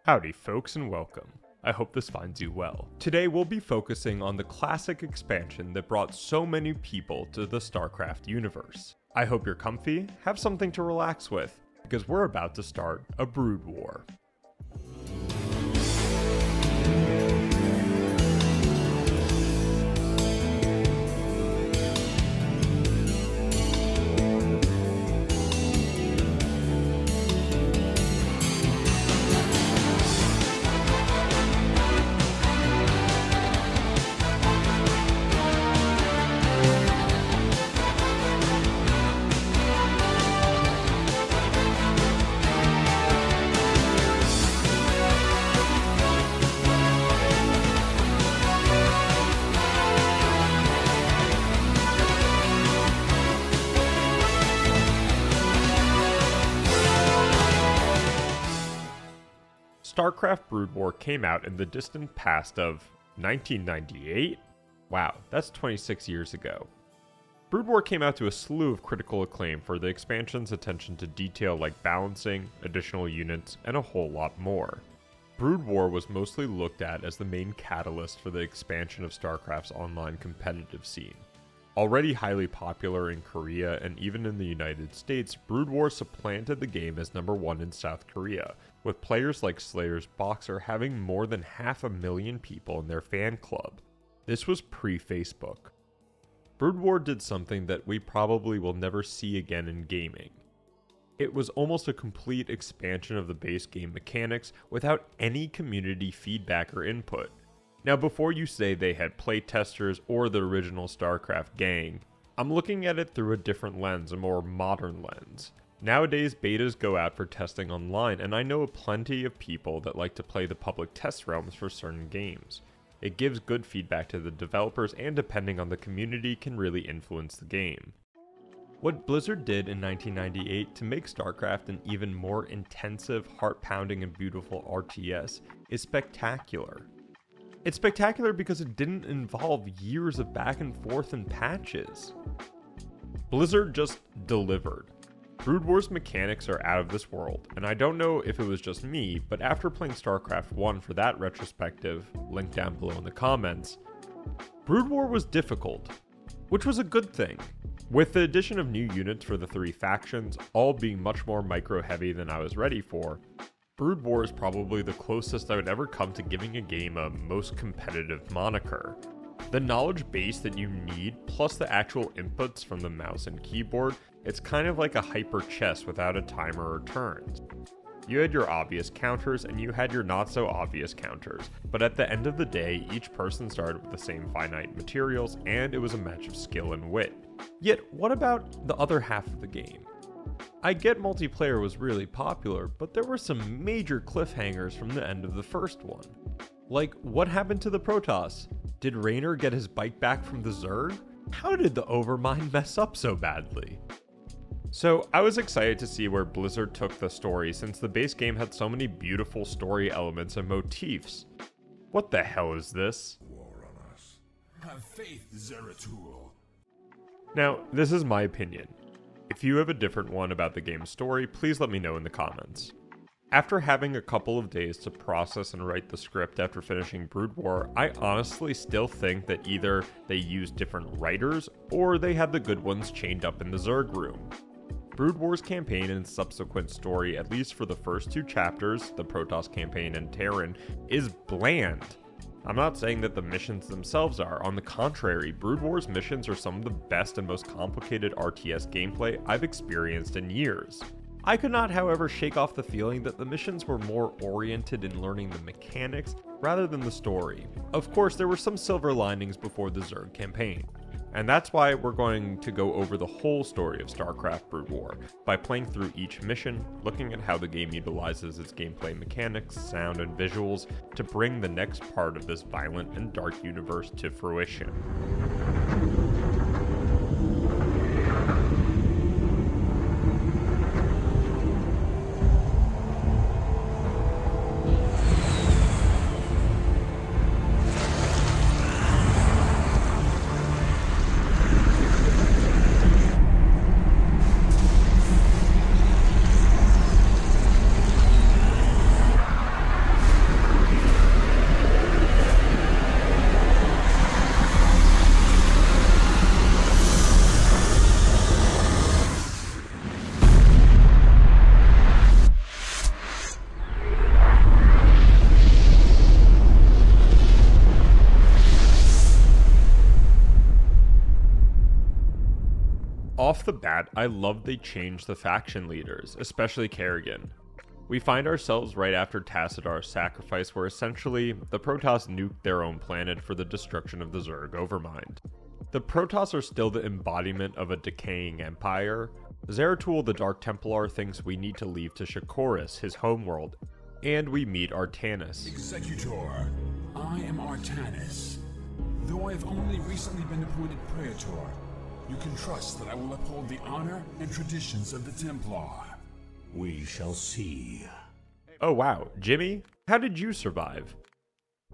Howdy folks and welcome. I hope this finds you well. Today we'll be focusing on the classic expansion that brought so many people to the StarCraft universe. I hope you're comfy, have something to relax with, because we're about to start a Brood War. StarCraft Brood War came out in the distant past of 1998? Wow, that's 26 years ago. Brood War came out to a slew of critical acclaim for the expansion's attention to detail like balancing, additional units, and a whole lot more. Brood War was mostly looked at as the main catalyst for the expansion of StarCraft's online competitive scene. Already highly popular in Korea and even in the United States, Brood War supplanted the game as #1 in South Korea, with players like Slayer's Boxer having more than 500,000 people in their fan club. This was pre-Facebook. Brood War did something that we probably will never see again in gaming. It was almost a complete expansion of the base game mechanics without any community feedback or input. Now before you say they had playtesters or the original StarCraft gang, I'm looking at it through a different lens, a more modern lens. Nowadays betas go out for testing online, and I know plenty of people that like to play the public test realms for certain games. It gives good feedback to the developers and depending on the community can really influence the game. What Blizzard did in 1998 to make StarCraft an even more intensive, heart-pounding and beautiful RTS is spectacular. It's spectacular because it didn't involve years of back and forth and patches. Blizzard just delivered. Brood War's mechanics are out of this world, and I don't know if it was just me, but after playing StarCraft 1 for that retrospective, link down below in the comments, Brood War was difficult, which was a good thing. With the addition of new units for the 3 factions, all being much more micro-heavy than I was ready for, Brood War is probably the closest I would ever come to giving a game a most competitive moniker. The knowledge base that you need, plus the actual inputs from the mouse and keyboard, it's kind of like a hyper chess without a timer or turns. You had your obvious counters and you had your not so obvious counters, but at the end of the day, each person started with the same finite materials and it was a match of skill and wit. Yet, what about the other half of the game? I get multiplayer was really popular, but there were some major cliffhangers from the end of the first one. Like, what happened to the Protoss? Did Raynor get his bike back from the Zerg? How did the Overmind mess up so badly? So, I was excited to see where Blizzard took the story since the base game had so many beautiful story elements and motifs. What the hell is this? War on us. Have faith, Zeratul. Now, this is my opinion. If you have a different one about the game's story, please let me know in the comments. After having a couple of days to process and write the script after finishing Brood War, I honestly still think that either they used different writers, or they had the good ones chained up in the Zerg room. Brood War's campaign and subsequent story, at least for the first 2 chapters, the Protoss Campaign and Terran, is bland. I'm not saying that the missions themselves are, on the contrary, Brood War's missions are some of the best and most complicated RTS gameplay I've experienced in years. I could not, however, shake off the feeling that the missions were more oriented in learning the mechanics rather than the story. Of course, there were some silver linings before the Zerg Campaign. And that's why we're going to go over the whole story of StarCraft Brood War, by playing through each mission, looking at how the game utilizes its gameplay mechanics, sound, and visuals to bring the next part of this violent and dark universe to fruition. the bat, I love they changed the faction leaders, especially Kerrigan. We find ourselves right after Tacidar's sacrifice, where essentially the Protoss nuked their own planet for the destruction of the Zerg Overmind. The Protoss are still the embodiment of a decaying empire. Zeratul the Dark Templar thinks we need to leave to Shakuris, his homeworld, and we meet Artanis. Executor, I am Artanis. Though I have only recently been appointed Praetor, you can trust that I will uphold the honor and traditions of the Templar. We shall see. Oh wow, Jimmy, how did you survive?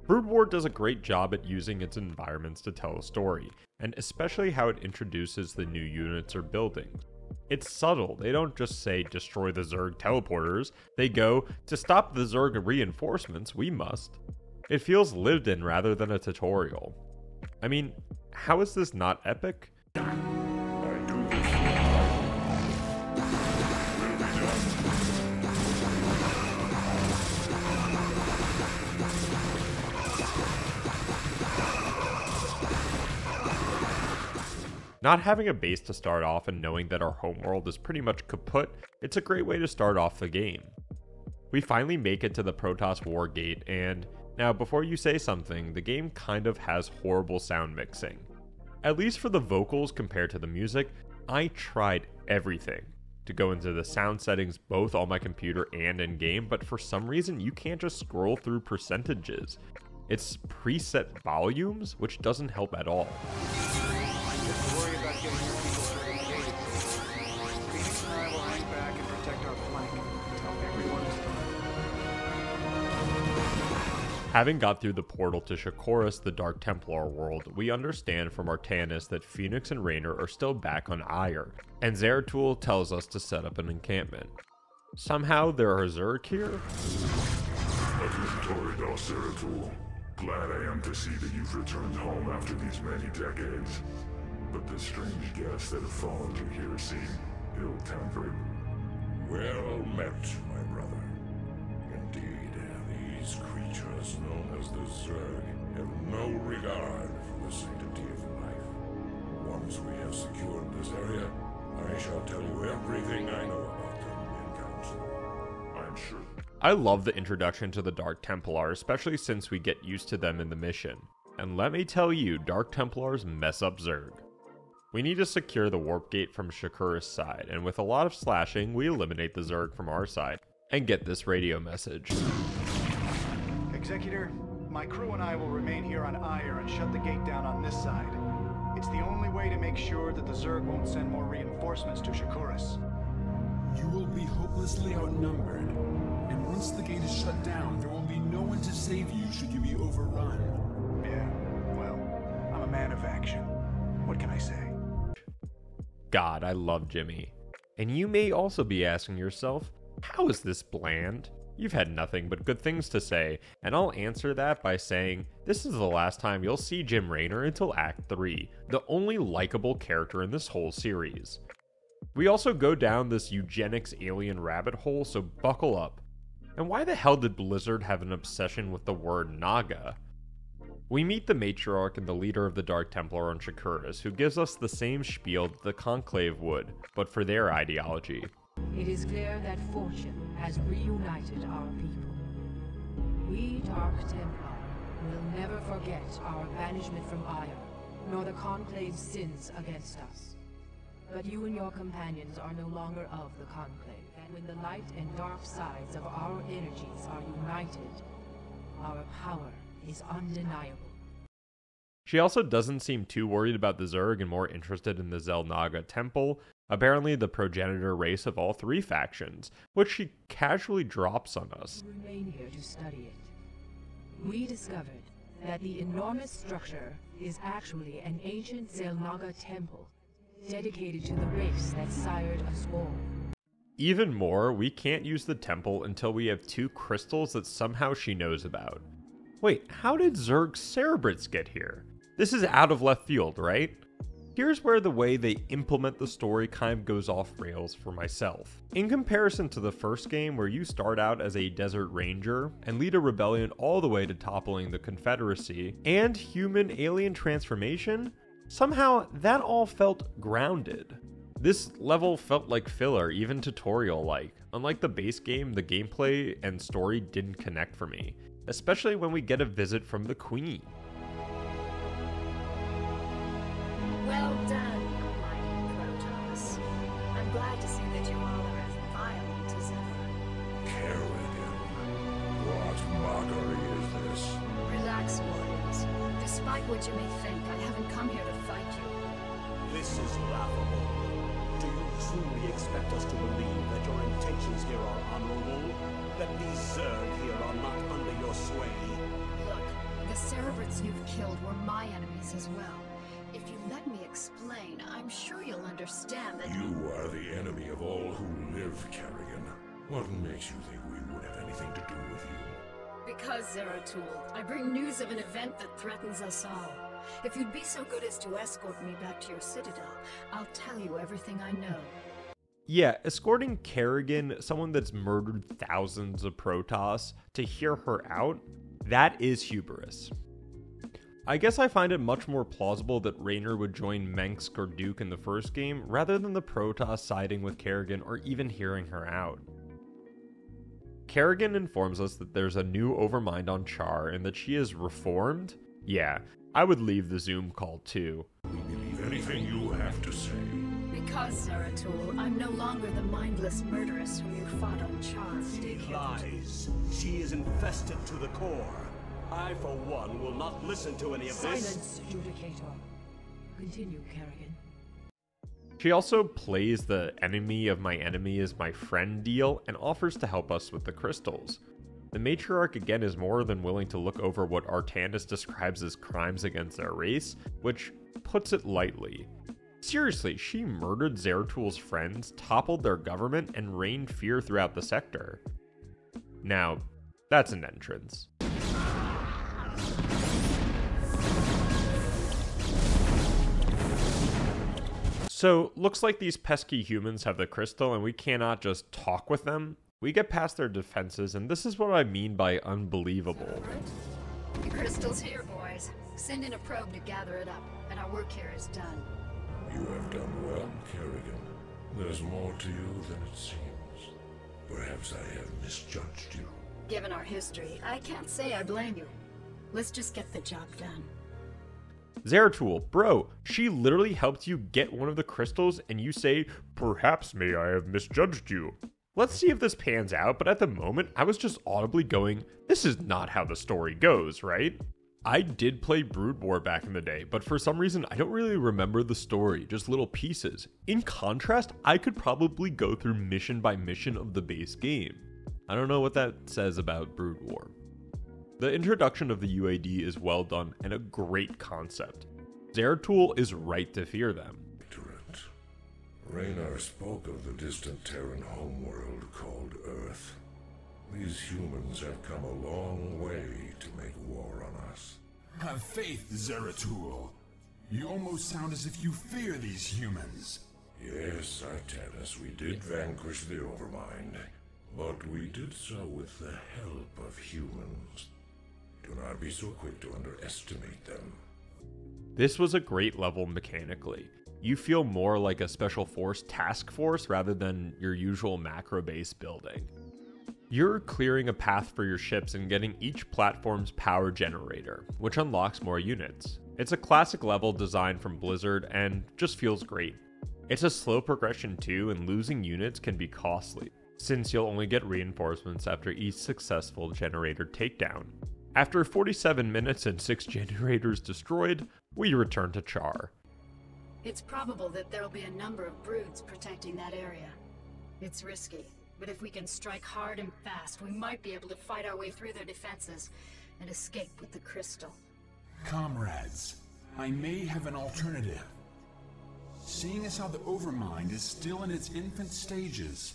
Brood War does a great job at using its environments to tell a story, and especially how it introduces the new units or buildings. It's subtle, they don't just say destroy the Zerg teleporters, they go, to stop the Zerg reinforcements, we must. It feels lived in rather than a tutorial. I mean, how is this not epic? Not having a base to start off and knowing that our homeworld is pretty much kaput, it's a great way to start off the game. We finally make it to the Protoss War Gate, and now before you say something, the game kind of has horrible sound mixing. At least for the vocals compared to the music, I tried everything to go into the sound settings both on my computer and in game, but for some reason you can't just scroll through percentages. It's preset volumes, which doesn't help at all. Worry about getting your people through the gates. Phoenix and I will hang back and protect our flank until everyone is done. Having got through the portal to Shakuris, the Dark Templar world, we understand from Artanis that Phoenix and Raynor are still back on Aiur, and Zeratul tells us to set up an encampment. Somehow there are Zerg here? Zeratul. Glad I am to see that you've returned home after these many decades. But the strange guests that have followed you here seem ill-tempered. Well met, my brother. Indeed, these creatures known as the Zerg have no regard for the sanctity of life. Once we have secured this area, I shall tell you everything I know about them in council. I'm sure. I love the introduction to the Dark Templar, especially since we get used to them in the mission. And let me tell you, Dark Templars mess up Zerg. We need to secure the warp gate from Shakuris' side, and with a lot of slashing, we eliminate the Zerg from our side, and get this radio message. Executor, my crew and I will remain here on Aiur and shut the gate down on this side. It's the only way to make sure that the Zerg won't send more reinforcements to Shakuris. You will be hopelessly outnumbered, and once the gate is shut down, there will be no one to save you should you be overrun. Yeah, well, I'm a man of action. What can I say? God, I love Jimmy. And you may also be asking yourself, how is this bland? You've had nothing but good things to say, and I'll answer that by saying, this is the last time you'll see Jim Raynor until Act 3, the only likable character in this whole series. We also go down this eugenics alien rabbit hole, so buckle up. And why the hell did Blizzard have an obsession with the word Naga? We meet the matriarch and the leader of the Dark Templar on Shakuris, who gives us the same spiel that the Conclave would, but for their ideology. It is clear that fortune has reunited our people. We Dark Templar will never forget our banishment from Aiur, nor the Conclave's sins against us. But you and your companions are no longer of the Conclave, and when the light and dark sides of our energies are united, our power is undeniable. She also doesn't seem too worried about the Zerg and more interested in the Xel'Naga Temple, apparently the progenitor race of all three factions, which she casually drops on us. We remain here to study it. We discovered that the enormous structure is actually an ancient Xel'Naga temple, dedicated to the race that sired us all. Even more, we can't use the temple until we have 2 crystals that somehow she knows about. Wait, how did Zerg Cerebrits get here? This is out of left field, right? Here's where the way they implement the story kind of goes off rails for myself. In comparison to the first game where you start out as a desert ranger and lead a rebellion all the way to toppling the Confederacy and human alien transformation, somehow that all felt grounded. This level felt like filler, even tutorial-like. Unlike the base game, the gameplay and story didn't connect for me, especially when we get a visit from the Queen. Well done, mighty Protoss. I'm glad to see that you all are as violent as ever. Kerrigan, what mockery is this? Relax, warriors. Despite what you may think, I haven't come here to fight you. This is laughable. Do you truly expect us to believe that your intentions here are honorable? That these Zerg here are not under your sway? Look, the Cerebrates you've killed were my enemies as well. If you let me explain, I'm sure you'll understand that— You are the enemy of all who live, Kerrigan. What makes you think we would have anything to do with you? Because, Zeratul, I bring news of an event that threatens us all. If you'd be so good as to escort me back to your citadel, I'll tell you everything I know. Yeah, escorting Kerrigan, someone that's murdered thousands of Protoss, to hear her out, that is hubris. I guess I find it much more plausible that Raynor would join Mengsk or Duke in the first game, rather than the Protoss siding with Kerrigan or even hearing her out. Kerrigan informs us that there's a new Overmind on Char and that she is reformed. Yeah, I would leave the Zoom call too. We believe anything you have to say. Because, Zeratul, I'm no longer the mindless murderess whom you fought on Char. She lies. She is infested to the core. I, for one, will not listen to any of this. Silence, Judicator. Continue, Kerrigan. She also plays the enemy of my enemy is my friend deal and offers to help us with the crystals. The matriarch again is more than willing to look over what Artanis describes as crimes against their race, which puts it lightly. Seriously, she murdered Zeratul's friends, toppled their government, and rained fear throughout the sector. Now, that's an entrance. So, looks like these pesky humans have the crystal and we cannot just talk with them. We get past their defenses, and this is what I mean by unbelievable. The crystal's here, boys. Send in a probe to gather it up, and our work here is done. You have done well, Kerrigan. There's more to you than it seems. Perhaps I have misjudged you. Given our history, I can't say I blame you. Let's just get the job done. Zeratul, bro, she literally helped you get one of the crystals and you say, perhaps may I have misjudged you. Let's see if this pans out, but at the moment, I was just audibly going, this is not how the story goes, right? I did play Brood War back in the day, but for some reason, I don't really remember the story, just little pieces. In contrast, I could probably go through mission by mission of the base game. I don't know what that says about Brood War. The introduction of the UAD is well done and a great concept. Zeratul is right to fear them. Raynor spoke of the distant Terran homeworld called Earth. These humans have come a long way to make war on us. Have faith, Zeratul. You almost sound as if you fear these humans. Yes, Artanis, we did vanquish the Overmind, but we did so with the help of humans. Do not be so quick to underestimate them. This was a great level mechanically. You feel more like a special force task force rather than your usual macro base building. You're clearing a path for your ships and getting each platform's power generator, which unlocks more units. It's a classic level designed from Blizzard and just feels great. It's a slow progression too, and losing units can be costly, since you'll only get reinforcements after each successful generator takedown. After 47 minutes and 6 generators destroyed, we return to Char. It's probable that there'll be a number of broods protecting that area. It's risky, but if we can strike hard and fast, we might be able to fight our way through their defenses and escape with the crystal. Comrades, I may have an alternative. Seeing as how the Overmind is still in its infant stages,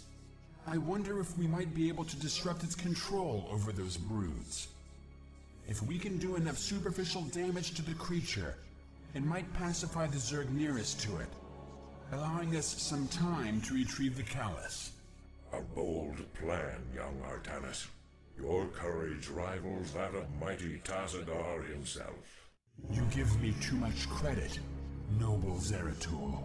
I wonder if we might be able to disrupt its control over those broods. If we can do enough superficial damage to the creature, it might pacify the Zerg nearest to it, allowing us some time to retrieve the Callus. A bold plan, young Artanis. Your courage rivals that of mighty Tazadar himself. You give me too much credit, noble Zeratul.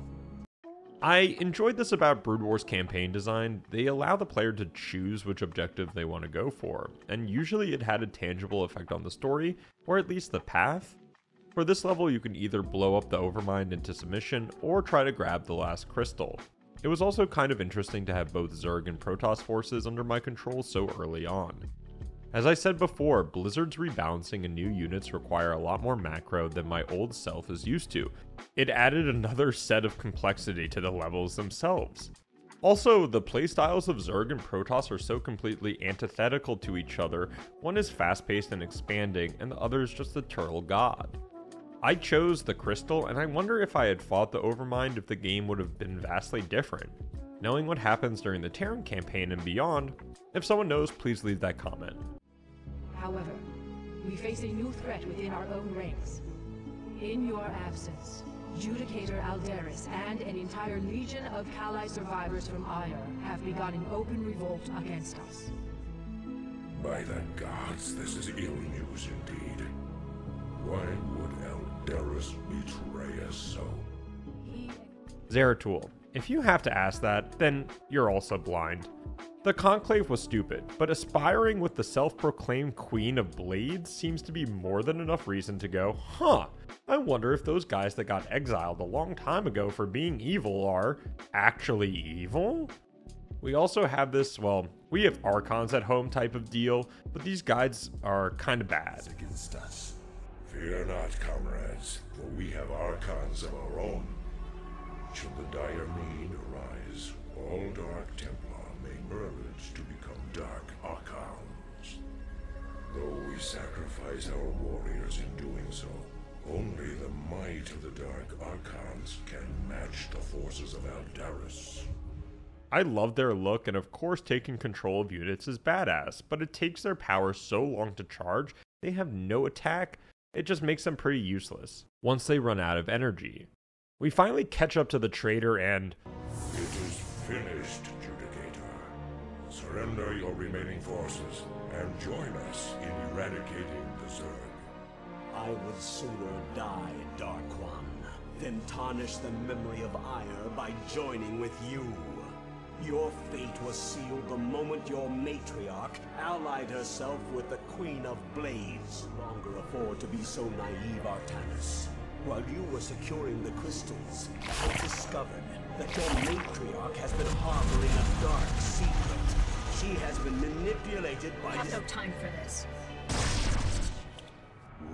I enjoyed this about Brood War's campaign design. They allow the player to choose which objective they want to go for, and usually it had a tangible effect on the story, or at least the path. For this level, you can either blow up the Overmind into submission, or try to grab the last crystal. It was also kind of interesting to have both Zerg and Protoss forces under my control so early on. As I said before, Blizzard's rebalancing and new units require a lot more macro than my old self is used to. It added another set of complexity to the levels themselves. Also, the playstyles of Zerg and Protoss are so completely antithetical to each other. One is fast-paced and expanding, and the other is just the turtle god. I chose the crystal, and I wonder if I had fought the Overmind if the game would have been vastly different. Knowing what happens during the Terran Campaign and beyond, if someone knows, please leave that comment. However, we face a new threat within our own ranks. In your absence, Judicator Aldaris and an entire legion of Kali survivors from Ire have begun an open revolt against us. By the gods, this is ill news indeed. Why would Aldaris betray us so? Zeratul, if you have to ask that, then you're also blind. The Conclave was stupid, but aspiring with the self-proclaimed Queen of Blades seems to be more than enough reason to go, huh, I wonder if those guys that got exiled a long time ago for being evil are actually evil? We also have this, well, we have Archons at home type of deal, but these guys are kind of bad. Against us. Fear not, comrades, for we have Archons of our own. Should the dire need arise, all Dark Templar may merge to become Dark Archons. Though we sacrifice our warriors in doing so, only the might of the Dark Archons can match the forces of Aldaris. I love their look, and of course taking control of units is badass, but it takes their power so long to charge, they have no attack, it just makes them pretty useless once they run out of energy. We finally catch up to the traitor and... It is finished, Judicator. Surrender your remaining forces and join us in eradicating the Zerg. I would sooner die, Dark One, than tarnish the memory of Ire by joining with you. Your fate was sealed the moment your matriarch allied herself with the Queen of Blades. Longer afford to be so naive, Artanis. While you were securing the crystals, I discovered that your matriarch has been harboring a dark secret. She has been manipulated by... I have no time for this.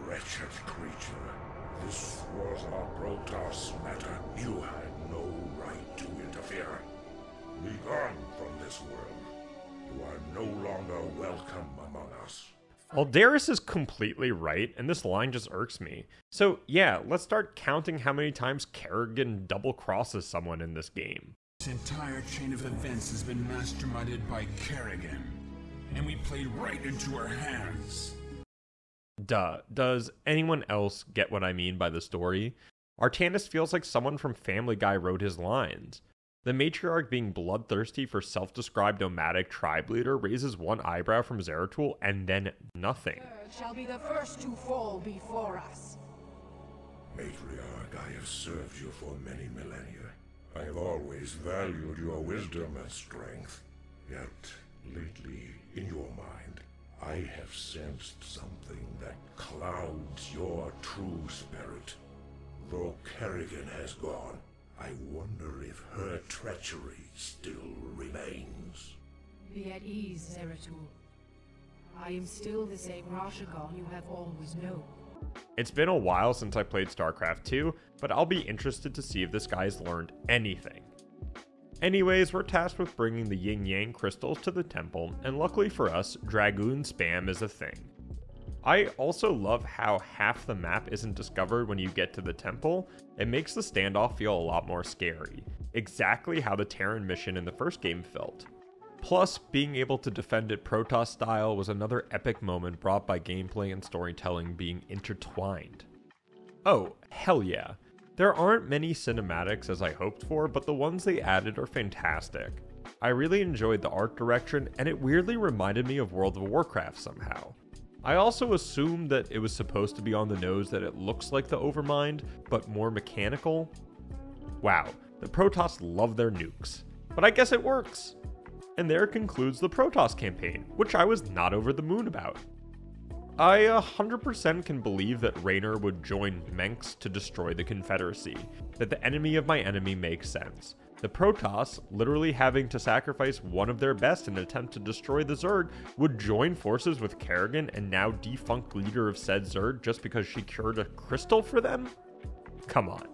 Wretched creature, this was a Protoss matter. You had no right to interfere. Be gone from this world. You are no longer welcome among us. Aldaris is completely right, and this line just irks me. So yeah, let's start counting how many times Kerrigan double-crosses someone in this game. This entire chain of events has been masterminded by Kerrigan, and we played right into her hands. Duh, does anyone else get what I mean by the story? Artanis feels like someone from Family Guy wrote his lines. The matriarch being bloodthirsty for self-described nomadic tribe leader raises one eyebrow from Zeratul and then nothing. Shall be the first to fall before us. Matriarch, I have served you for many millennia. I have always valued your wisdom and strength. Yet, lately, in your mind, I have sensed something that clouds your true spirit. Though Kerrigan has gone, I wonder if her treachery still remains. Be at ease, Zeratul. I am still the same Rashagon you have always known. It's been a while since I played StarCraft 2, but I'll be interested to see if this guy's learned anything. Anyways, we're tasked with bringing the yin-yang crystals to the temple, and luckily for us, Dragoon spam is a thing. I also love how half the map isn't discovered when you get to the temple. It makes the standoff feel a lot more scary, exactly how the Terran mission in the first game felt. Plus, being able to defend it Protoss style was another epic moment brought by gameplay and storytelling being intertwined. Oh, hell yeah. There aren't many cinematics as I hoped for, but the ones they added are fantastic. I really enjoyed the art direction, and it weirdly reminded me of World of Warcraft somehow. I also assumed that it was supposed to be on the nose that it looks like the Overmind, but more mechanical. Wow, The Protoss love their nukes. But I guess it works! And there concludes the Protoss Campaign, which I was not over the moon about. I 100% can believe that Raynor would join Menks to destroy the Confederacy, that the enemy of my enemy makes sense. The Protoss, literally having to sacrifice one of their best in an attempt to destroy the Zerg, would join forces with Kerrigan and now defunct leader of said Zerg just because she cured a crystal for them? Come on.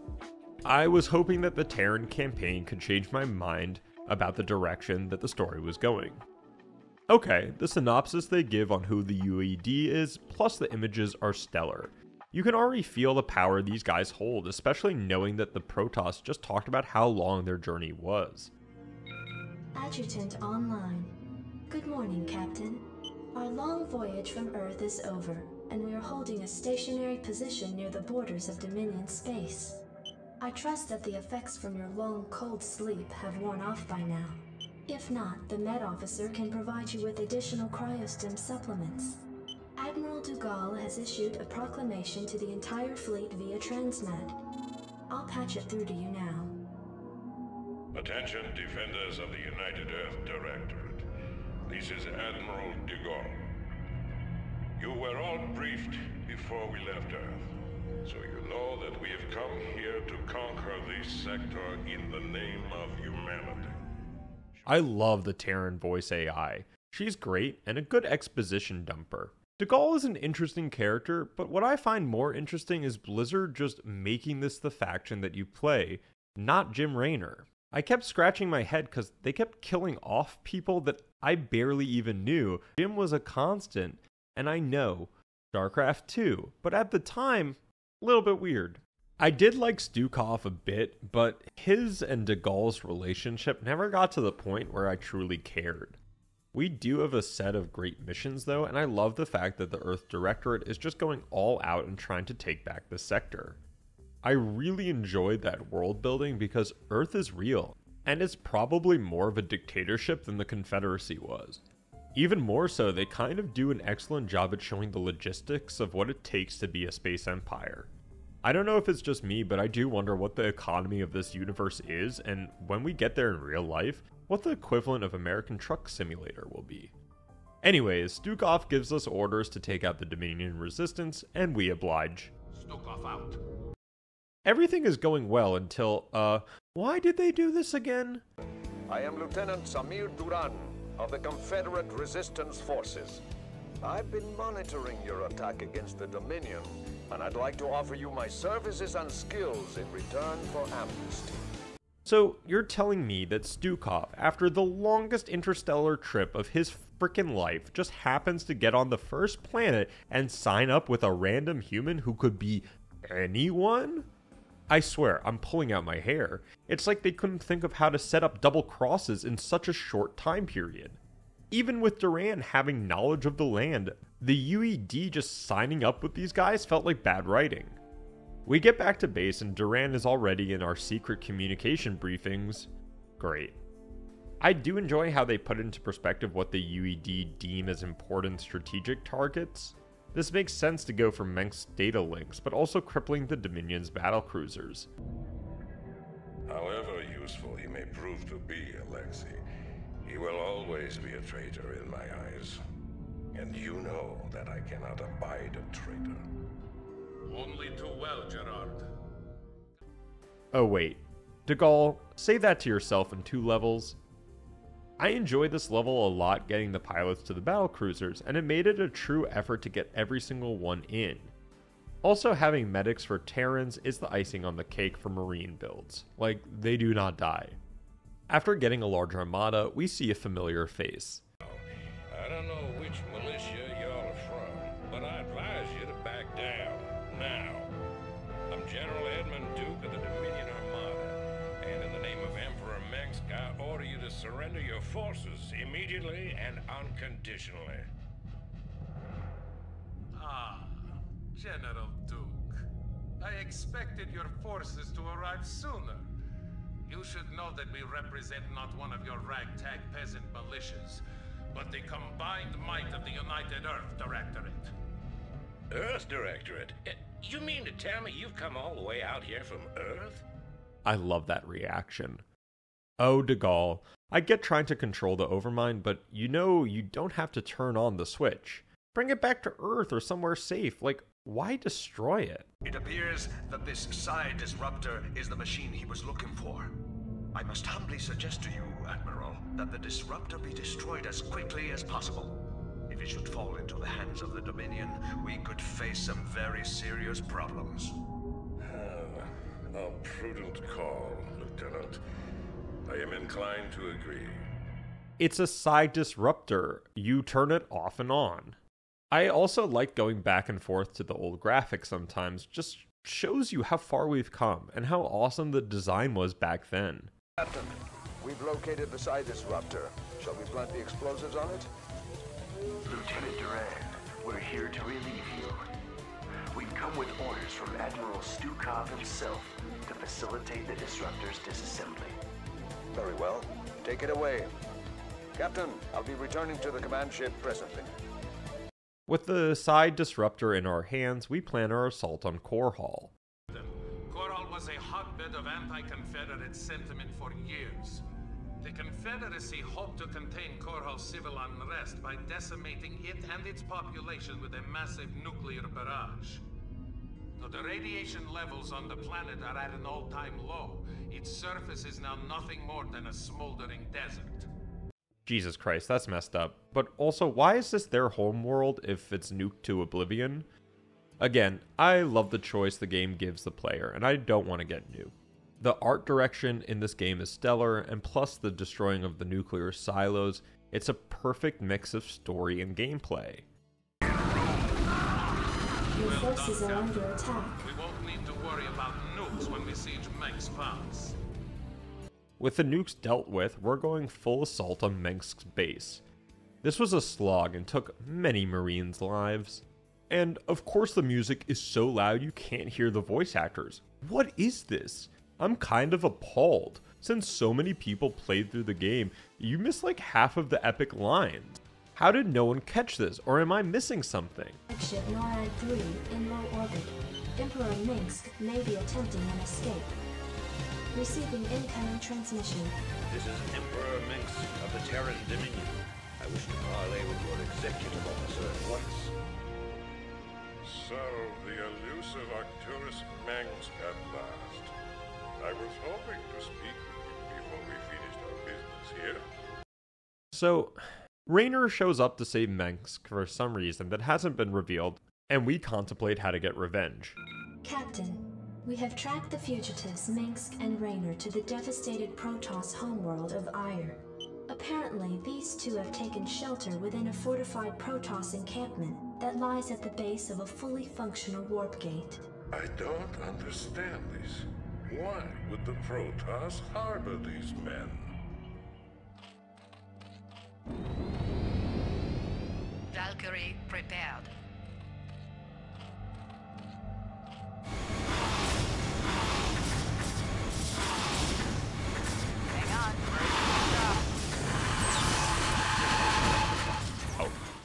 I was hoping that the Terran Campaign could change my mind about the direction that the story was going. Okay, the synopsis they give on who the UED is, plus the images are stellar. You can already feel the power these guys hold, especially knowing that the Protoss just talked about how long their journey was. Adjutant online. Good morning, Captain. Our long voyage from Earth is over, and we are holding a stationary position near the borders of Dominion space. I trust that the effects from your long, cold sleep have worn off by now. If not, the Med Officer can provide you with additional cryostim supplements. Admiral Dugal has issued a proclamation to the entire fleet via Transmed. I'll patch it through to you now. Attention, defenders of the United Earth Directorate. This is Admiral Dugal. You were all briefed before we left Earth, so you know that we have come here to conquer this sector in the name of humanity. I love the Terran voice AI. She's great and a good exposition dumper. Dugal is an interesting character, but what I find more interesting is Blizzard just making this the faction that you play, not Jim Raynor. I kept scratching my head because they kept killing off people that I barely even knew. Jim was a constant, and I know, StarCraft too, but at the time, a little bit weird. I did like Stukov a bit, but his and Dugal's relationship never got to the point where I truly cared. We do have a set of great missions though, and I love the fact that the Earth Directorate is just going all out and trying to take back the sector. I really enjoyed that world building because Earth is real, and it's probably more of a dictatorship than the Confederacy was. Even more so, they kind of do an excellent job at showing the logistics of what it takes to be a space empire. I don't know if it's just me, but I do wonder what the economy of this universe is, and when we get there in real life, what the equivalent of American Truck Simulator will be. Anyways, Stukov gives us orders to take out the Dominion resistance, and we oblige. Stukov out. Everything is going well until, why did they do this again? I am Lieutenant Samir Duran of the Confederate Resistance Forces. I've been monitoring your attack against the Dominion, and I'd like to offer you my services and skills in return for amnesty. So, you're telling me that Stukov, after the longest interstellar trip of his frickin' life, just happens to get on the first planet and sign up with a random human who could be anyone? I swear, I'm pulling out my hair. It's like they couldn't think of how to set up double crosses in such a short time period. Even with Duran having knowledge of the land, the UED just signing up with these guys felt like bad writing. We get back to base and Duran is already in our secret communication briefings. Great. I do enjoy how they put into perspective what the UED deem as important strategic targets. This makes sense to go for Menk's data links, but also crippling the Dominion's battlecruisers. However useful he may prove to be, Alexei, he will always be a traitor in my eyes. And you know that I cannot abide a traitor. Only too well, Gerard. Oh wait, Dugal, say that to yourself in 2 levels. I enjoyed this level a lot getting the pilots to the battlecruisers, and it made it a true effort to get every single one in. Also, having medics for Terrans is the icing on the cake for Marine builds. Like, they do not die. After getting a large armada, we see a familiar face. I don't know which militia y'all are from, but I advise you to back down, now. I'm General Edmund Duke of the Dominion Armada, and in the name of Emperor Mensk, I order you to surrender your forces immediately and unconditionally. Ah, General Duke. I expected your forces to arrive sooner. You should know that we represent not one of your ragtag peasant militias, but the combined might of the United Earth Directorate. Earth Directorate? You mean to tell me you've come all the way out here from Earth? I love that reaction. Oh, Degall, I get trying to control the Overmind, but you don't have to turn on the switch. Bring it back to Earth or somewhere safe. Like, why destroy it? It appears that this psi disruptor is the machine he was looking for. I must humbly suggest to you, Admiral, that the disruptor be destroyed as quickly as possible. If it should fall into the hands of the Dominion, we could face some very serious problems. A prudent call, Lieutenant. I am inclined to agree. It's a psi disruptor. You turn it off and on. I also like going back and forth to the old graphics sometimes. Just shows you how far we've come and how awesome the design was back then. Captain, we've located the psi disruptor. Shall we plant the explosives on it? Lieutenant Duran, we're here to relieve you. We've come with orders from Admiral Stukov himself to facilitate the disruptor's disassembly. Very well. Take it away. Captain, I'll be returning to the command ship presently. With the psi disruptor in our hands, we plan our assault on Core Hall. Core Hall was a hotbed of anti-Confederate sentiment for years. The Confederacy hoped to contain Core Hall's civil unrest by decimating it and its population with a massive nuclear barrage. Though the radiation levels on the planet are at an all-time low, its surface is now nothing more than a smoldering desert. Jesus Christ, that's messed up. But also, why is this their homeworld if it's nuked to oblivion? Again, I love the choice the game gives the player, and I don't want to get nuked. The art direction in this game is stellar, and plus the destroying of the nuclear silos, it's a perfect mix of story and gameplay. Your forces are under attack. We won't need to worry about nukes when we siege Mengsk's pass. With the nukes dealt with, we're going full assault on Mengsk's base. This was a slog and took many Marines' lives. And of course the music is so loud you can't hear the voice actors. What is this? I'm kind of appalled. Since so many people played through the game, you miss like half of the epic lines. How did no one catch this, or am I missing something? Ship NORAD 3 in low orbit. Emperor Mengsk may be attempting an escape. Receiving incoming transmission. This is Emperor Mengsk of the Terran Dominion. I wish to parley with your executive officer at once. So, the elusive Arcturus Mengsk at last. I was hoping to speak with you before we finished our business here. So, Raynor shows up to save Mengsk for some reason that hasn't been revealed, and we contemplate how to get revenge. Captain, we have tracked the fugitives Mengsk and Raynor to the devastated Protoss homeworld of Ire. Apparently, these two have taken shelter within a fortified Protoss encampment that lies at the base of a fully functional warp gate. I don't understand this. Why would the Protoss harbor these men? Valkyrie prepared.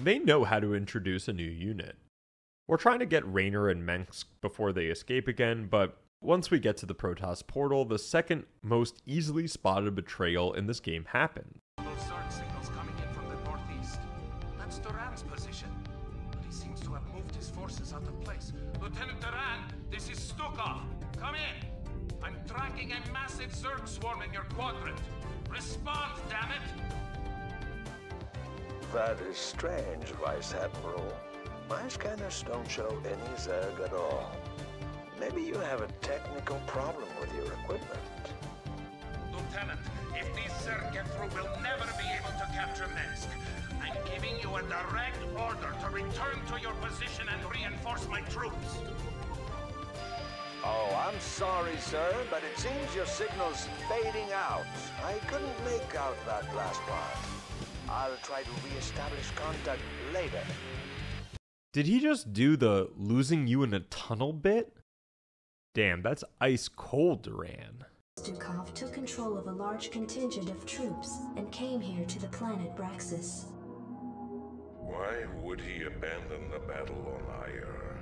They know how to introduce a new unit. We're trying to get Raynor and Mengsk before they escape again, but once we get to the Protoss portal, the second most easily spotted betrayal in this game happens. Zerg signals coming in from the northeast. That's Duran's position, but he seems to have moved his forces out of place. Lieutenant Duran, this is Stukov. Come in. I'm tracking a massive Zerg swarm in your quadrant. Respond, damn it! That is strange, Vice Admiral. My scanners don't show any Zerg at all. Maybe you have a technical problem with your equipment. Lieutenant, if these Zerg get through, we'll never be able to capture Mengsk. I'm giving you a direct order to return to your position and reinforce my troops. Oh, I'm sorry, sir, but it seems your signal's fading out. I couldn't make out that last part. I'll try to re-establish contact later. Did he just do the losing you in a tunnel bit? Damn, that's ice cold, Duran. Stukov took control of a large contingent of troops and came here to the planet Braxis. Why would he abandon the battle on Ire?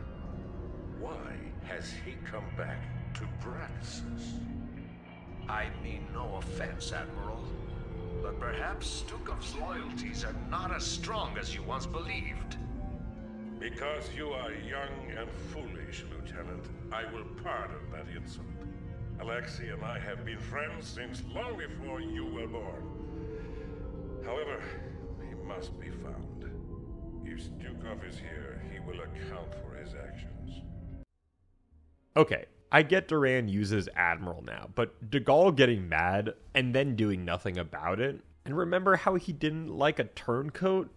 Why has he come back to Braxis? I mean no offense, Admiral, but perhaps Stukov's loyalties are not as strong as you once believed. Because you are young and foolish, Lieutenant, I will pardon that insult. Alexei and I have been friends since long before you were born. However, he must be found. If Stukov is here, he will account for his actions. Okay, I get Duran uses Admiral now, but De Gaulle getting mad and then doing nothing about it? And remember how he didn't like a turncoat?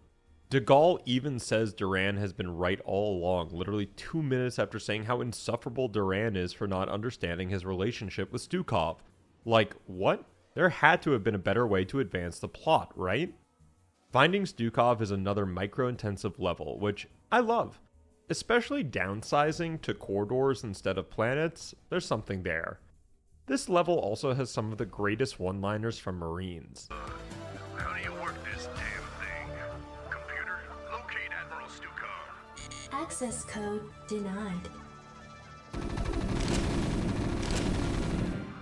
De Gaulle even says Duran has been right all along, literally 2 minutes after saying how insufferable Duran is for not understanding his relationship with Stukov. Like, what? There had to have been a better way to advance the plot, right? Finding Stukov is another micro-intensive level, which I love. Especially downsizing to corridors instead of planets, there's something there. This level also has some of the greatest one-liners from Marines. How do you work this damn thing? Computer, locate Admiral Stukov. Access code denied.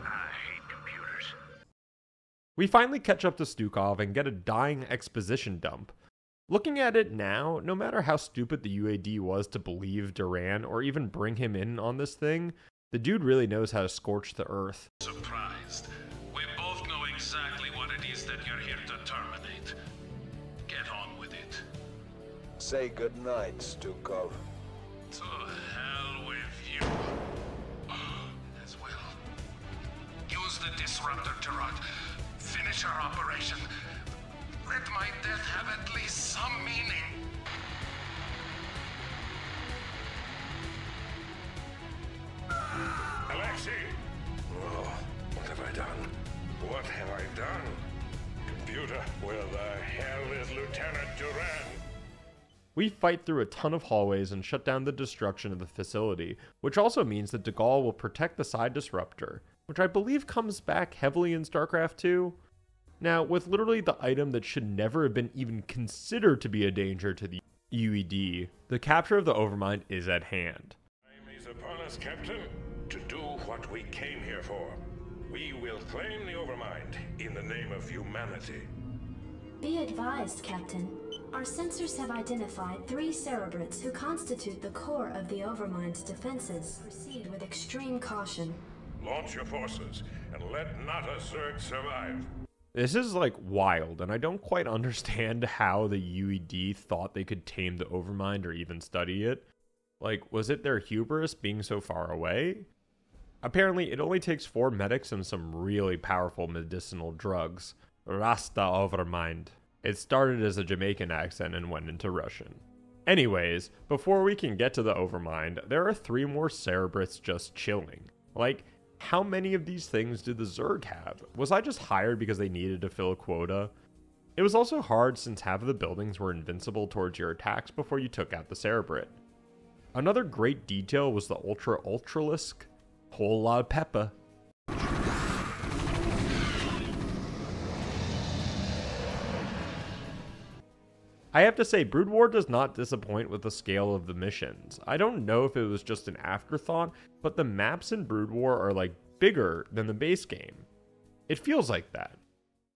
I hate computers. We finally catch up to Stukov and get a dying exposition dump. Looking at it now, no matter how stupid the UAD was to believe Duran or even bring him in on this thing, the dude really knows how to scorch the earth. Surprised. We both know exactly what it is that you're here to terminate. Get on with it. Say goodnight, Stukov. To hell with you. As well. Use the disruptor to finish our operation. Let my death have at least some meaning. Alexei! Oh, what have I done? What have I done? Computer, where the hell is Lieutenant Duran? We fight through a ton of hallways and shut down the destruction of the facility, which also means that De Gaulle will protect the side disruptor, which I believe comes back heavily in StarCraft 2. Now, with literally the item that should never have been even considered to be a danger to the UED, the capture of the Overmind is at hand. Time is upon us, Captain, to do what we came here for. We will claim the Overmind in the name of humanity. Be advised, Captain. Our sensors have identified 3 Cerebrates who constitute the core of the Overmind's defenses. Proceed with extreme caution. Launch your forces, and let not a Zerg survive. This is like wild, and I don't quite understand how the UED thought they could tame the Overmind or even study it. Like, was it their hubris being so far away? Apparently, it only takes 4 medics and some really powerful medicinal drugs. Rasta Overmind. It started as a Jamaican accent and went into Russian. Anyways, before we can get to the Overmind, there are 3 more Cerebrates just chilling. Like, how many of these things do the Zerg have? Was I just hired because they needed to fill a quota? It was also hard since half of the buildings were invincible towards your attacks before you took out the Cerebrate. Another great detail was the Ultralisk. Whole lot of pepper. I have to say, Brood War does not disappoint with the scale of the missions. I don't know if it was just an afterthought, but the maps in Brood War are like bigger than the base game. It feels like that.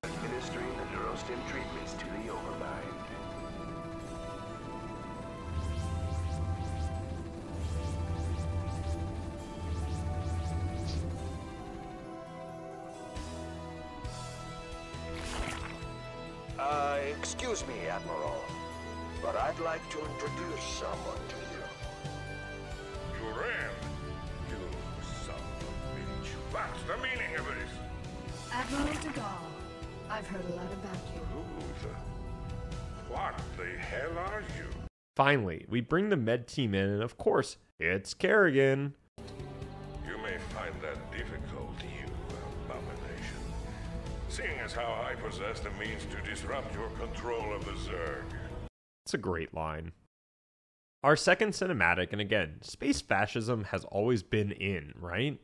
Administering the neurostim treatments to the Overmind. Excuse me, Admiral, but I'd like to introduce someone to you. Duran! You son of a bitch. What's the meaning of this? Admiral de Gaulle, I've heard a lot about you. What the hell are you? Finally, we bring the med team in, and of course, it's Kerrigan. You may find that difficult, you abomination. Seeing as how I possess the means to disrupt your control of the Zerg. It's a great line. Our second cinematic, and again, space fascism has always been in, right?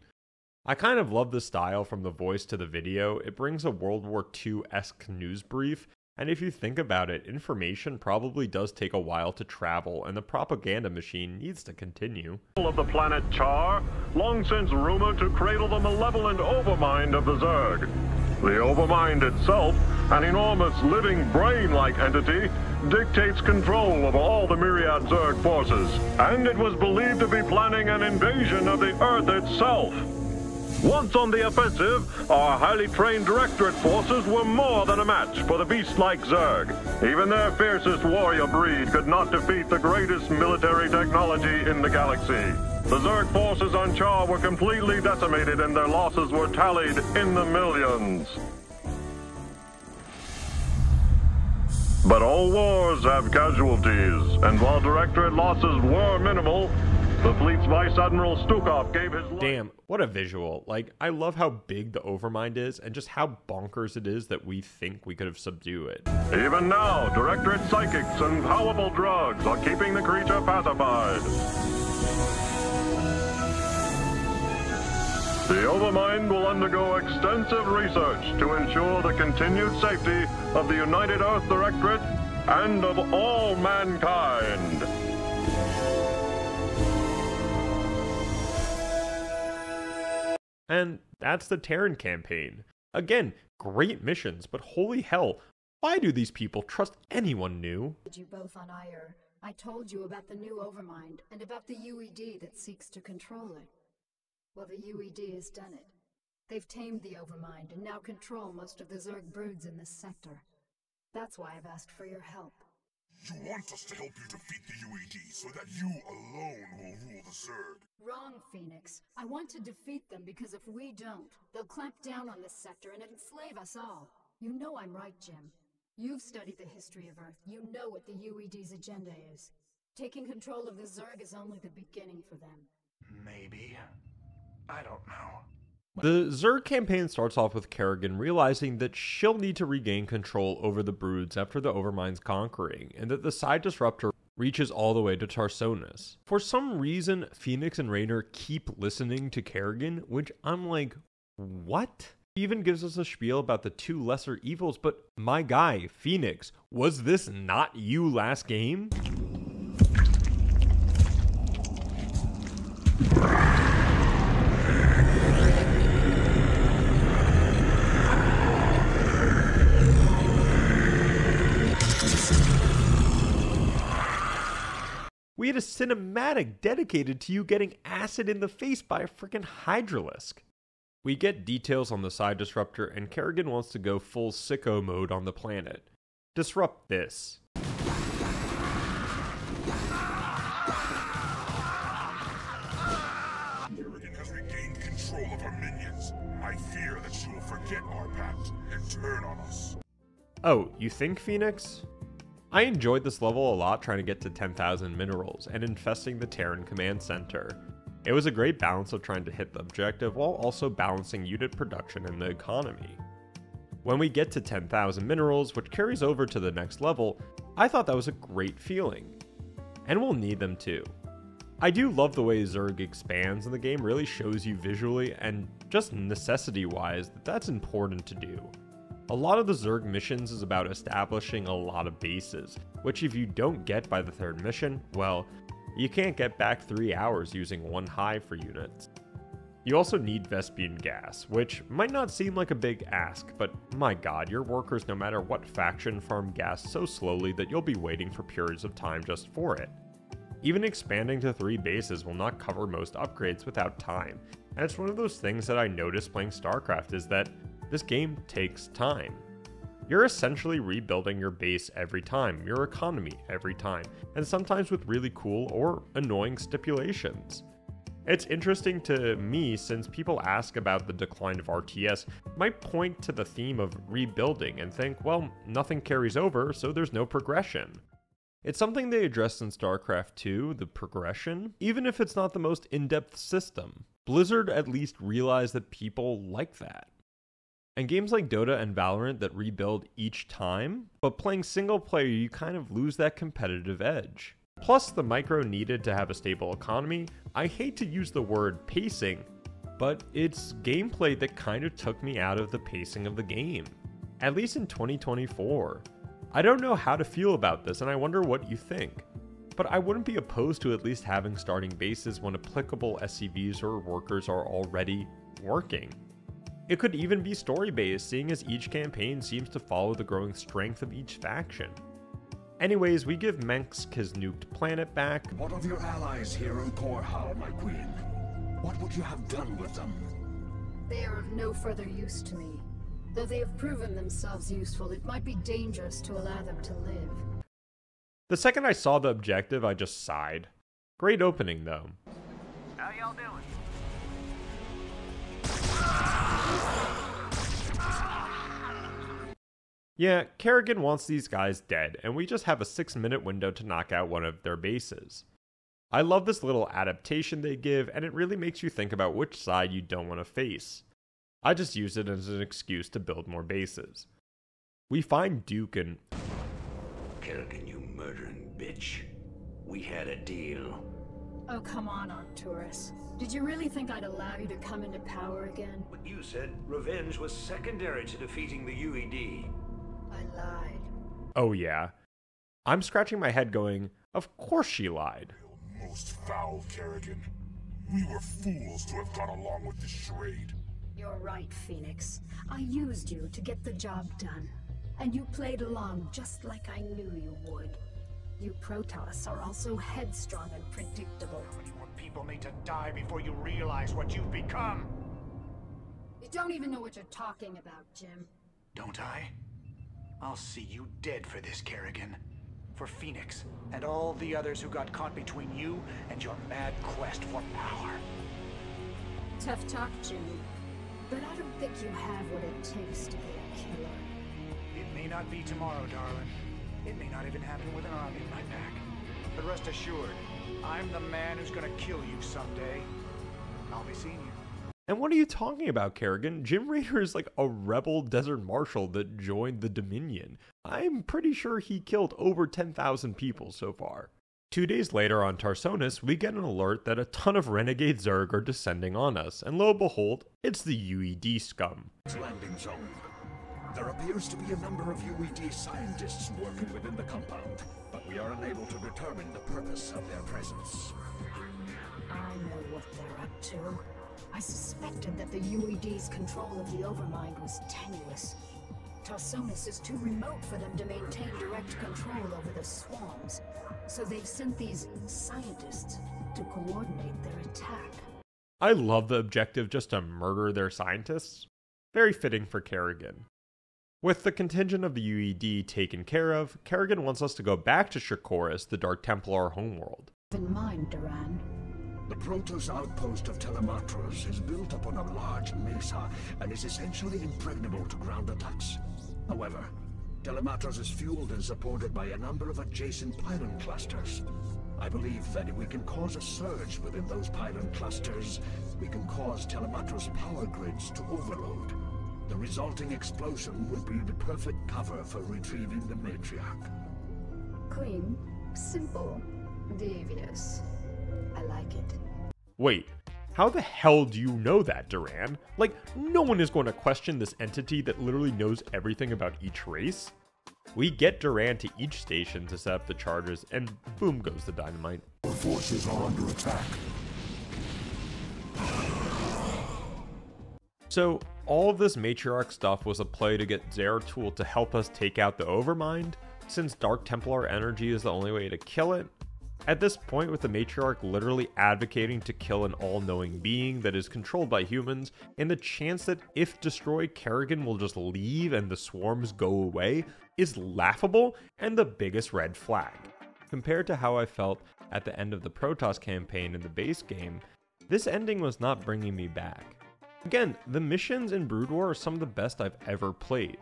I kind of love the style from the voice to the video. It brings a World War II-esque news brief, And if you think about it, information probably does take a while to travel, and the propaganda machine needs to continue. Of the planet Char, long since rumored to cradle the malevolent overmind of the Zerg. The overmind itself, an enormous living brain-like entity, dictates control of all the myriad Zerg forces, and it was believed to be planning an invasion of the Earth itself. Once on the offensive, our highly trained Directorate forces were more than a match for the beast-like Zerg. Even their fiercest warrior breed could not defeat the greatest military technology in the galaxy. The Zerg forces on Char were completely decimated and their losses were tallied in the millions. But all wars have casualties, and while Directorate losses were minimal, the fleet's Vice Admiral Stukov gave his life. Damn, what a visual. Like, I love how big the Overmind is and just how bonkers it is that we think we could have subdued it. Even now, Directorate psychics and powerful drugs are keeping the creature pacified. The Overmind will undergo extensive research to ensure the continued safety of the United Earth Directorate and of all mankind. And that's the Terran Campaign. Again, great missions, but holy hell, why do these people trust anyone new? You both on Ire. I told you about the new Overmind, and about the UED that seeks to control it. Well, the UED has done it. They've tamed the Overmind, and now control most of the Zerg broods in this sector. That's why I've asked for your help. You want us to help you defeat the UED so that you alone will rule the Zerg. Wrong, Phoenix. I want to defeat them because if we don't, they'll clamp down on this sector and enslave us all. You know I'm right, Jim. You've studied the history of Earth. You know what the UED's agenda is. Taking control of the Zerg is only the beginning for them. Maybe. I don't know. The Zerg campaign starts off with Kerrigan realizing that she'll need to regain control over the broods after the Overmind's conquering, and that the side disruptor reaches all the way to Tarsonis. For some reason, Phoenix and Raynor keep listening to Kerrigan, which I'm like, what? He even gives us a spiel about the two lesser evils, but my guy, Phoenix, was this not you last game? We had a cinematic dedicated to you getting acid in the face by a freaking Hydralisk. We get details on the side disruptor, and Kerrigan wants to go full sicko mode on the planet. Disrupt this. Kerrigan has regained control of her minions. I fear that she will forget our pact and turn on us. Oh, you think, Phoenix? I enjoyed this level a lot, trying to get to 10,000 minerals and infesting the Terran Command Center. It was a great balance of trying to hit the objective while also balancing unit production and the economy. When we get to 10,000 minerals, which carries over to the next level, I thought that was a great feeling. And we'll need them too. I do love the way Zerg expands, and the game really shows you visually and just necessity-wise that that's important to do. A lot of the Zerg missions is about establishing a lot of bases, which if you don't get by the third mission, well, you can't get back 3 hours using one hive for units. You also need Vespian gas, which might not seem like a big ask, but my god, your workers no matter what faction farm gas so slowly that you'll be waiting for periods of time just for it. Even expanding to 3 bases will not cover most upgrades without time, and it's one of those things that I noticed playing StarCraft is that this game takes time. You're essentially rebuilding your base every time, your economy every time, and sometimes with really cool or annoying stipulations. It's interesting to me since people ask about the decline of RTS might point to the theme of rebuilding and think, well, nothing carries over, so there's no progression. It's something they addressed in StarCraft 2, the progression, even if it's not the most in-depth system. Blizzard at least realized that people like that. And games like Dota and Valorant that rebuild each time, but playing single player you kind of lose that competitive edge. Plus the micro needed to have a stable economy. I hate to use the word pacing, but it's gameplay that kind of took me out of the pacing of the game. At least in 2024. I don't know how to feel about this, and I wonder what you think. But I wouldn't be opposed to at least having starting bases when applicable SCVs or workers are already working. It could even be story-based, seeing as each campaign seems to follow the growing strength of each faction. Anyways, we give Mensk his nuked planet back. What of your allies here on Korhal, my queen? What would you have done with them? They are of no further use to me. Though they have proven themselves useful, it might be dangerous to allow them to live. The second I saw the objective, I just sighed. Great opening, though. How y'all doing? Yeah, Kerrigan wants these guys dead, and we just have a 6-minute window to knock out one of their bases. I love this little adaptation they give, and it really makes you think about which side you don't want to face. I just use it as an excuse to build more bases. We find Duke and... Kerrigan, you murdering bitch. We had a deal. Oh, come on, Arcturus. Did you really think I'd allow you to come into power again? But you said revenge was secondary to defeating the UED. I lied. Oh yeah. I'm scratching my head going, of course she lied. Most foul, Kerrigan. We were fools to have gone along with this charade. You're right, Phoenix. I used you to get the job done. And you played along just like I knew you would. You Protoss are also headstrong and predictable. How many more people need to die before you realize what you've become? You don't even know what you're talking about, Jim. Don't I? I'll see you dead for this, Kerrigan. For Phoenix, and all the others who got caught between you and your mad quest for power. Tough talk, Jimmy. But I don't think you have what it takes to be a killer. It may not be tomorrow, darling. It may not even happen with an army in my back. But rest assured, I'm the man who's gonna kill you someday. I'll be seeing you. And what are you talking about, Kerrigan? Jim Rader is like a rebel desert marshal that joined the Dominion. I'm pretty sure he killed over 10,000 people so far. 2 days later on Tarsonis, we get an alert that a ton of renegade Zerg are descending on us, and lo and behold, it's the UED scum. Landing zone. There appears to be a number of UED scientists working within the compound, but we are unable to determine the purpose of their presence. I know what they're up to. I suspected that the UED's control of the Overmind was tenuous. Tarsonis is too remote for them to maintain direct control over the swarms, so they've sent these scientists to coordinate their attack. I love the objective just to murder their scientists. Very fitting for Kerrigan. With the contingent of the UED taken care of, Kerrigan wants us to go back to Shakoris, the Dark Templar homeworld. Keep in mind, Duran. The Protoss outpost of Telematros is built upon a large mesa and is essentially impregnable to ground attacks. However, Telematros is fueled and supported by a number of adjacent pylon clusters. I believe that if we can cause a surge within those pylon clusters, we can cause Telematros power grids to overload. The resulting explosion would be the perfect cover for retrieving the matriarch. Clean, simple, devious. I like it. Wait, how the hell do you know that, Duran? Like, no one is going to question this entity that literally knows everything about each race? We get Duran to each station to set up the charges, and boom goes the dynamite. Our forces are under attack. So, all of this matriarch stuff was a play to get Zeratul to help us take out the Overmind, since Dark Templar energy is the only way to kill it. At this point, with the matriarch literally advocating to kill an all-knowing being that is controlled by humans, and the chance that if destroyed, Kerrigan will just leave and the swarms go away, is laughable and the biggest red flag. Compared to how I felt at the end of the Protoss campaign in the base game, this ending was not bringing me back. Again, the missions in Brood War are some of the best I've ever played.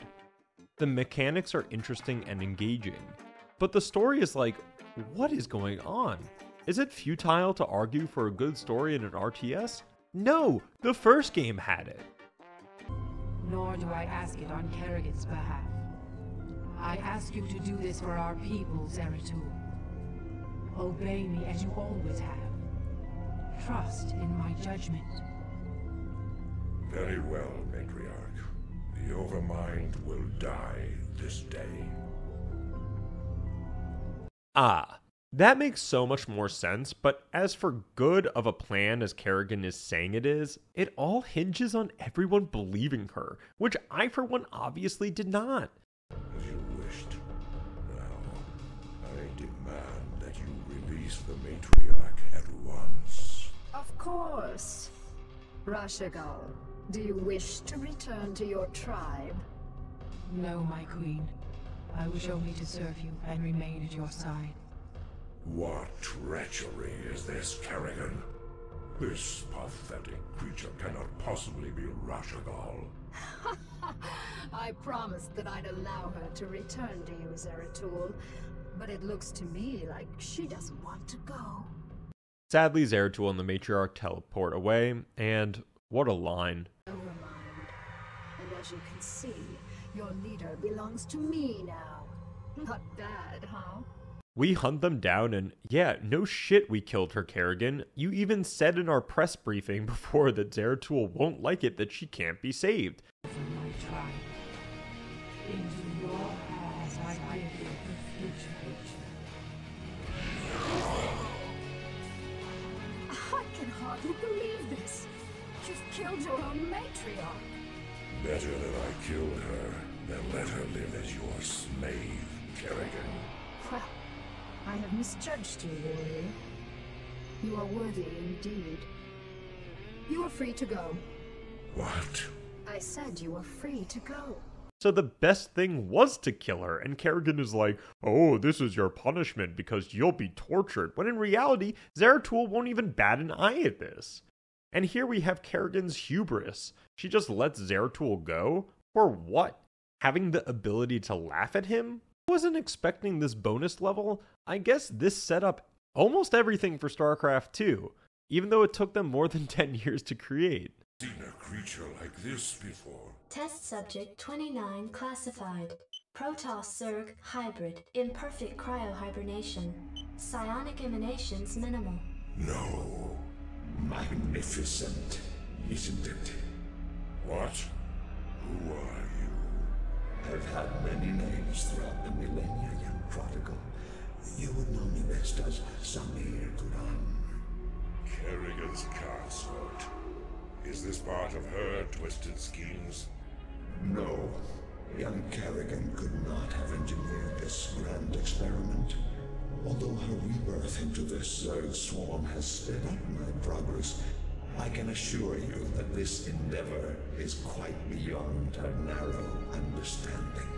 The mechanics are interesting and engaging, but the story is like, what is going on? Is it futile to argue for a good story in an RTS? No, the first game had it. Nor do I ask it on Kerrigan's behalf. I ask you to do this for our people, Zeratul. Obey me as you always have. Trust in my judgment. Very well, Matriarch. The Overmind will die this day. Ah, that makes so much more sense, but as for good of a plan as Kerrigan is saying it is, it all hinges on everyone believing her, which I for one obviously did not. As you wished. Now, I demand that you release the matriarch at once. Of course. Rashagal, do you wish to return to your tribe? No, my queen. I wish only to serve you and remain at your side. What treachery is this, Kerrigan? This pathetic creature cannot possibly be Rashagal. I promised that I'd allow her to return to you, Zeratul, but it looks to me like she doesn't want to go. Sadly, Zeratul and the matriarch teleport away, and what a line. Overmind. And as you can see, your leader belongs to me now. Not bad, huh? We hunt them down and, yeah, no shit we killed her, Kerrigan. You even said in our press briefing before that Zeratul won't like it that she can't be saved. From my tribe, into your hands I give you the future. I can hardly believe this. You've killed your own matriarch. Better that I killed her than let her live as your slave, Kerrigan. Well, I have misjudged you, warrior. You are worthy indeed. You are free to go. What? I said you were free to go. So the best thing was to kill her, and Kerrigan is like, oh, this is your punishment because you'll be tortured, when in reality, Zeratul won't even bat an eye at this. And here we have Kerrigan's hubris. She just lets Zeratul go? For what? Having the ability to laugh at him? I wasn't expecting this bonus level. I guess this set up almost everything for StarCraft 2, even though it took them more than 10 years to create. Seen a creature like this before. Test subject 29 classified. Protoss Zerg hybrid, imperfect cryohibernation. Psionic emanations minimal. No. Magnificent, isn't it? What? Who are you? I've had many names throughout the millennia, young prodigal. You would know me best as Samir Duran. Kerrigan's consort. Is this part of her twisted schemes? No. Young Kerrigan could not have engineered this grand experiment. Although her rebirth into this Zerg swarm has sped up my progress, I can assure you that this endeavor is quite beyond her narrow understanding.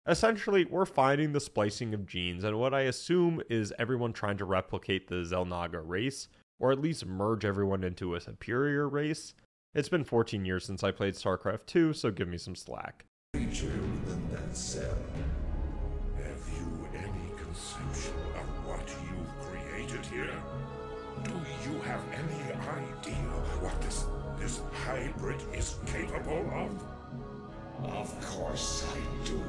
Essentially, we're finding the splicing of genes and what I assume is everyone trying to replicate the Xel'Naga race, or at least merge everyone into a superior race. It's been 14 years since I played StarCraft 2, so give me some slack. Creature within that cell. Have you any conception of what you've created here? Do you have any idea what this hybrid is capable of? Of course I do.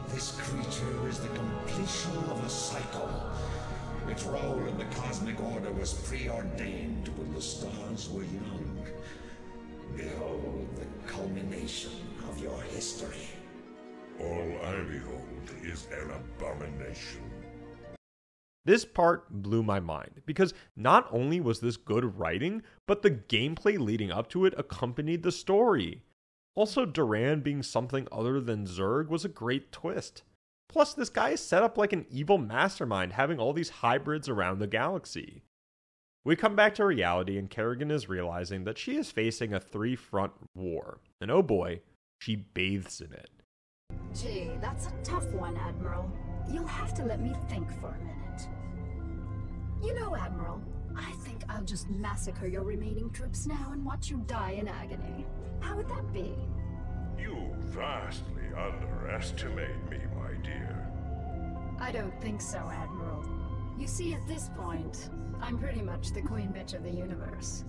This creature is the completion of a cycle. Its role in the cosmic order was preordained when the stars were young. Behold the culmination of your history. All I behold is an abomination. This part blew my mind, because not only was this good writing, but the gameplay leading up to it accompanied the story. Also, Duran being something other than Zerg was a great twist. Plus, this guy is set up like an evil mastermind, having all these hybrids around the galaxy. We come back to reality, and Kerrigan is realizing that she is facing a three-front war, and oh boy, she bathes in it. Gee, that's a tough one, Admiral. You'll have to let me think for a minute. You know, Admiral, I think I'll just massacre your remaining troops now and watch you die in agony. How would that be? You vastly underestimate me, my dear. I don't think so, Admiral. You see, at this point, I'm pretty much the queen bitch of the universe.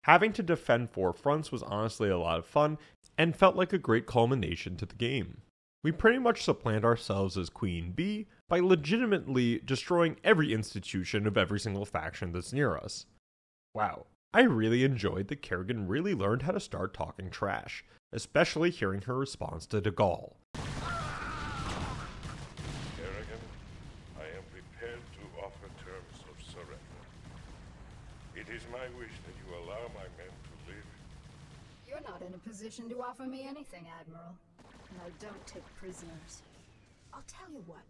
Having to defend four fronts was honestly a lot of fun, and felt like a great culmination to the game. We pretty much supplant ourselves as Queen Bee by legitimately destroying every institution of every single faction that's near us. Wow, I really enjoyed that Kerrigan really learned how to start talking trash, especially hearing her response to De Gaulle. Kerrigan, It is my wish that you allow my men to live. You're not in a position to offer me anything, Admiral. And I don't take prisoners. I'll tell you what.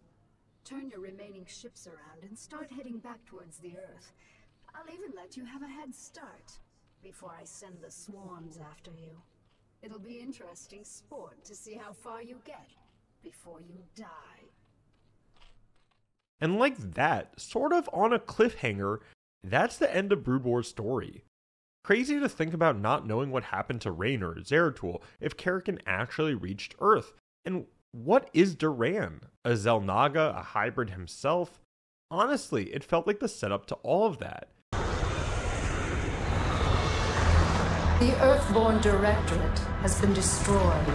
Turn your remaining ships around and start heading back towards the Earth. I'll even let you have a head start before I send the swarms after you. It'll be interesting sport to see how far you get before you die. And like that, sort of on a cliffhanger, that's the end of Brood War's story. Crazy to think about not knowing what happened to Raynor, Zeratul, if Karrakin actually reached Earth. And what is Duran? A Xel'Naga, a hybrid himself? Honestly, it felt like the setup to all of that. The Earthborn Directorate has been destroyed,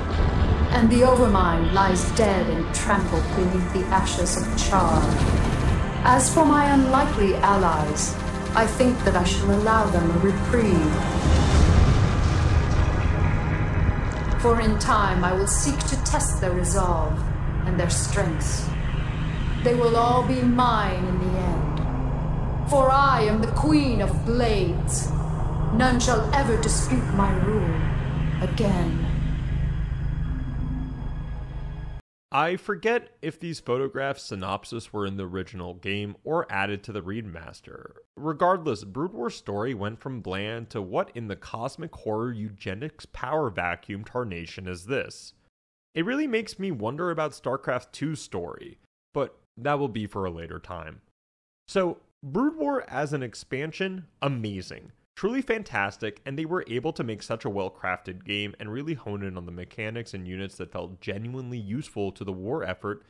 and the Overmind lies dead and trampled beneath the ashes of Char. As for my unlikely allies, I think that I shall allow them a reprieve. For in time I will seek to test their resolve and their strengths. They will all be mine in the end. For I am the Queen of Blades. None shall ever dispute my rule again. I forget if these photographs synopsis were in the original game or added to the remaster. Regardless, Brood War's story went from bland to what in the cosmic horror eugenics power vacuum tarnation is this? It really makes me wonder about StarCraft 2's story, but that will be for a later time. So, Brood War as an expansion, amazing. Truly fantastic, and they were able to make such a well-crafted game and really hone in on the mechanics and units that felt genuinely useful to the war effort.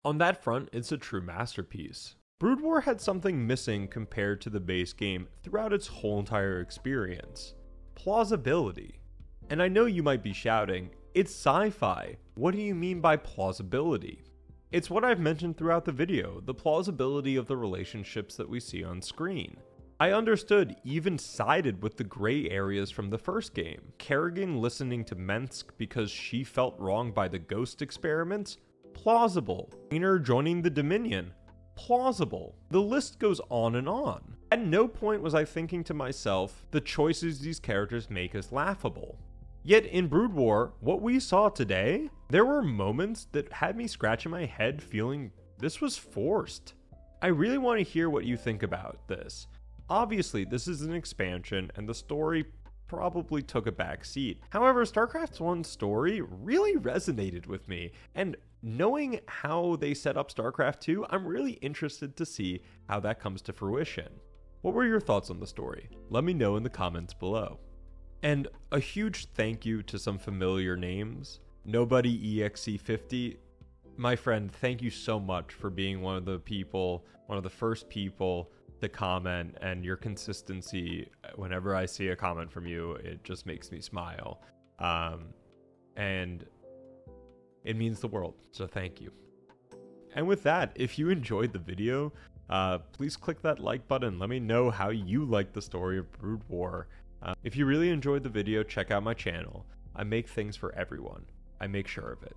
On that front, it's a true masterpiece. Brood War had something missing compared to the base game throughout its whole entire experience. Plausibility. And I know you might be shouting, it's sci-fi. What do you mean by plausibility? It's what I've mentioned throughout the video, the plausibility of the relationships that we see on screen. I understood, even sided with the gray areas from the first game. Kerrigan listening to Mensk because she felt wrong by the ghost experiments? Plausible. Raynor joining the Dominion? Plausible. The list goes on and on. At no point was I thinking to myself, the choices these characters make is laughable. Yet in Brood War, what we saw today, there were moments that had me scratching my head feeling this was forced. I really want to hear what you think about this. Obviously, this is an expansion, and the story probably took a back seat. However, StarCraft 1's story really resonated with me, and knowing how they set up StarCraft 2, I'm really interested to see how that comes to fruition. What were your thoughts on the story? Let me know in the comments below. And a huge thank you to some familiar names. Nobody EXE50. My friend, thank you so much for being one of the first people to comment, and your consistency. Whenever I see a comment from you, it just makes me smile. And it means the world, so thank you. And with that, if you enjoyed the video, please click that like button. Let me know how you like the story of Brood War. If you really enjoyed the video, check out my channel. I make things for everyone. I make sure of it.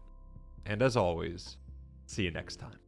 And as always, see you next time.